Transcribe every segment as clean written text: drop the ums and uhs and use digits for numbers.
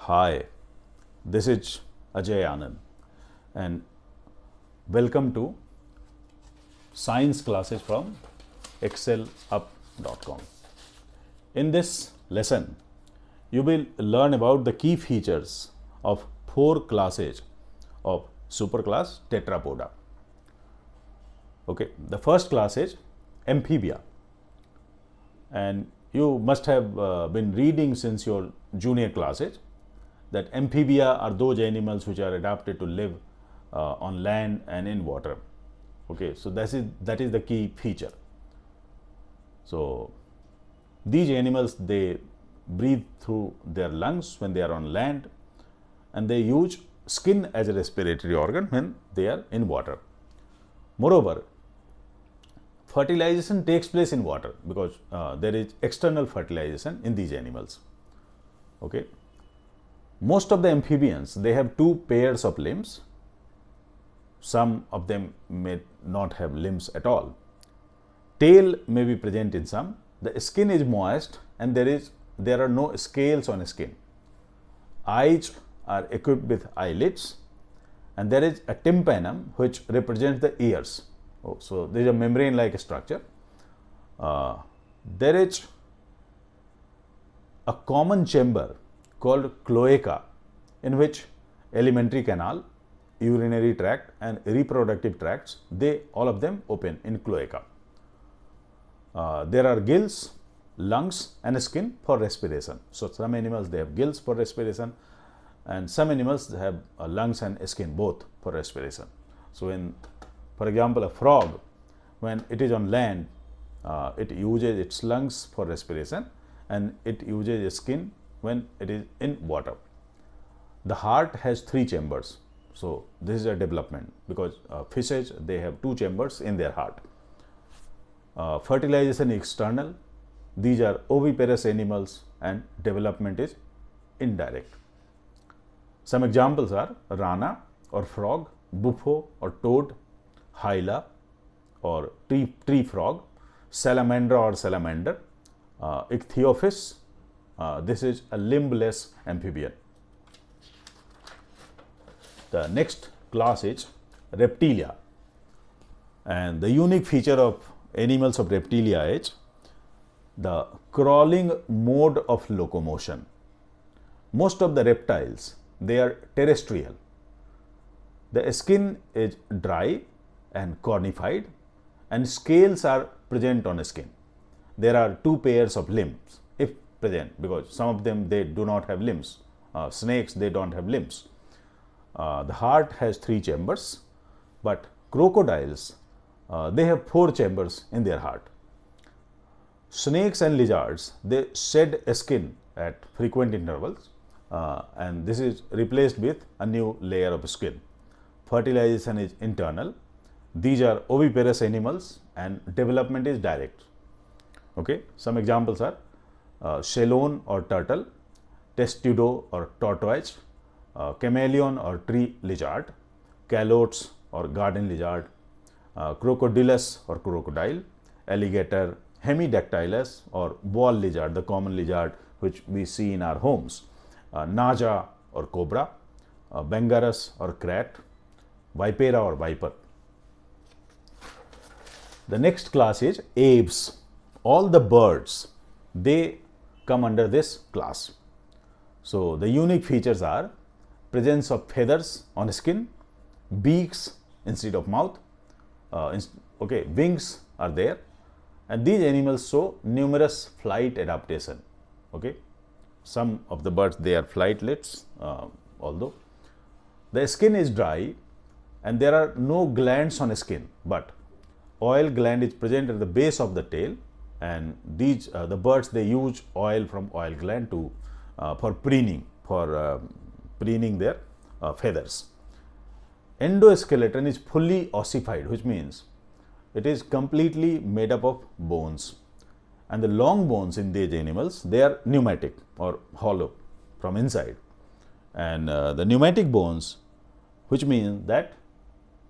Hi, this is Ajay Anand and welcome to science classes from excelup.com. In this lesson, you will learn about the key features of 4 classes of superclass Tetrapoda. Okay, the first class is Amphibia, and you must have been reading since your junior classes that amphibia are those animals which are adapted to live on land and in water. Okay, so that is the key feature. So these animals, they breathe through their lungs when they are on land, and they use skin as a respiratory organ when they are in water. Moreover, fertilization takes place in water because there is external fertilization in these animals. Okay. Most of the amphibians, they have 2 pairs of limbs. Some of them may not have limbs at all. Tail may be present in some. The skin is moist and there are no scales on skin. Eyes are equipped with eyelids, and there is a tympanum which represents the ears. So there is a membrane-like structure. There is a common chamber called cloaca, in which alimentary canal, urinary tract and reproductive tracts, all of them open in cloaca. There are gills, lungs and skin for respiration. So some animals, they have gills for respiration, and some animals have lungs and skin both for respiration. So for example, a frog, when it is on land, it uses its lungs for respiration and it uses its skin when it is in water. The heart has 3 chambers. So this is a development because fishes, they have 2 chambers in their heart. Fertilization is external. These are oviparous animals and development is indirect. Some examples are rana or frog, buffo or toad, hyla or tree frog, salamandra or salamander, ichthyophis. This is a limbless amphibian. The next class is Reptilia, and the unique feature of animals of Reptilia is the crawling mode of locomotion. Most of the reptiles, they are terrestrial. The skin is dry and cornified, and scales are present on the skin. There are 2 pairs of limbs if present, because some of them, they do not have limbs. Snakes, they don't have limbs. The heart has 3 chambers, but crocodiles, they have 4 chambers in their heart. Snakes and lizards, they shed skin at frequent intervals, and this is replaced with a new layer of skin. Fertilization is internal. These are oviparous animals and development is direct. Okay, some examples are chelone or turtle, testudo or tortoise, chameleon or tree lizard, calotes or garden lizard, crocodilus or crocodile, alligator, hemidactylus or wall lizard, the common lizard which we see in our homes, naja or cobra, bangarus or krat, vipera or viper. The next class is Aves. All the birds, they come under this class. So the unique features are presence of feathers on skin, beaks instead of mouth, wings are there, and these animals show numerous flight adaptation. Okay, some of the birds, they are flightlets, although the skin is dry and there are no glands on skin, but oil gland is present at the base of the tail, and these the birds, they use oil from oil gland to for preening their feathers. Endoskeleton is fully ossified, which means it is completely made up of bones, and the long bones in these animals, they are pneumatic or hollow from inside, and the pneumatic bones, which means that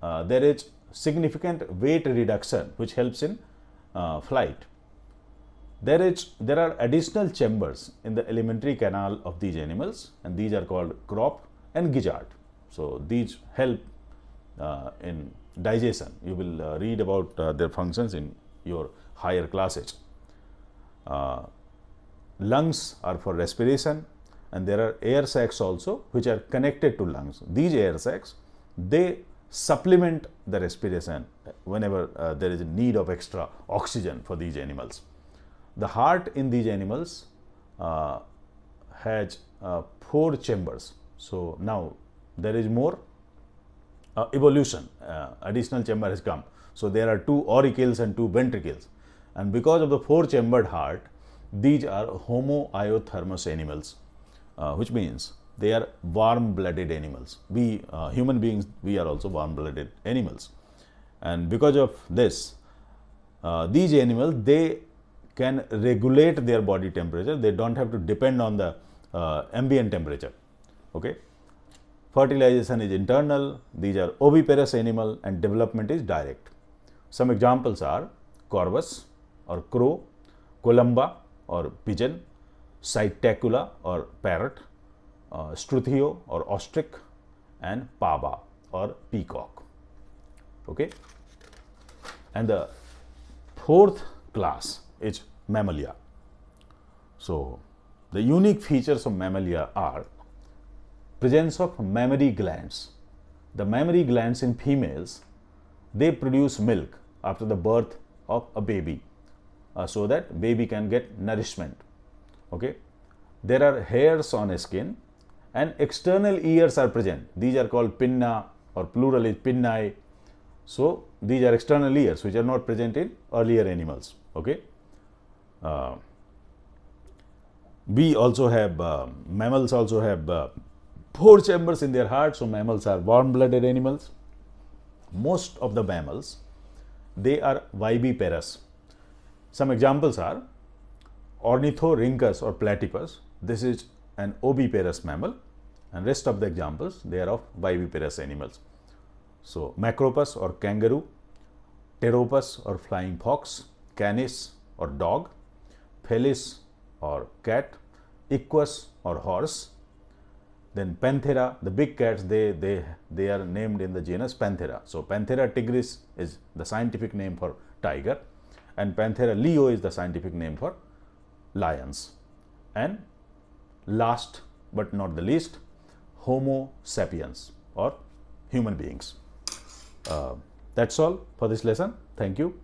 there is significant weight reduction which helps in flight. There are additional chambers in the alimentary canal of these animals, and these are called crop and gizzard. So these help in digestion. You will read about their functions in your higher classes. Lungs are for respiration, and there are air sacs also which are connected to lungs. These air sacs, they supplement the respiration whenever there is a need of extra oxygen for these animals. The heart in these animals has 4 chambers. So now there is more evolution, additional chamber has come. So there are 2 auricles and 2 ventricles, and because of the 4-chambered heart, these are homoiothermous animals, which means they are warm-blooded animals. We human beings, we are also warm-blooded animals, and because of this, these animals, they can regulate their body temperature. They don't have to depend on the ambient temperature. Okay. Fertilization is internal. These are oviparous animal, and development is direct. Some examples are corvus or crow, columba or pigeon, Psittacula or parrot, Struthio or ostrich, and pava or peacock. Okay. And the 4th class is Mammalia. So the unique features of Mammalia are presence of mammary glands. The mammary glands in females, they produce milk after the birth of a baby, so that baby can get nourishment. Okay. There are hairs on skin, and external ears are present. These are called pinna, or plural is pinnae. So these are external ears which are not present in earlier animals. Okay. We also have mammals also have 4 chambers in their heart. So mammals are warm-blooded animals. Most of the mammals, they are viviparous. Some examples are Ornithorhynchus or platypus. This is an oviparous mammal, and rest of the examples, they are of viviparous animals. So Macropus or kangaroo, Pteropus or flying fox, Canis or dog, Felis or cat, Equus or horse. Then Panthera, the big cats, they are named in the genus Panthera. So Panthera tigris is the scientific name for tiger, and Panthera leo is the scientific name for lions. And last but not the least, Homo sapiens or human beings. That's all for this lesson. Thank you.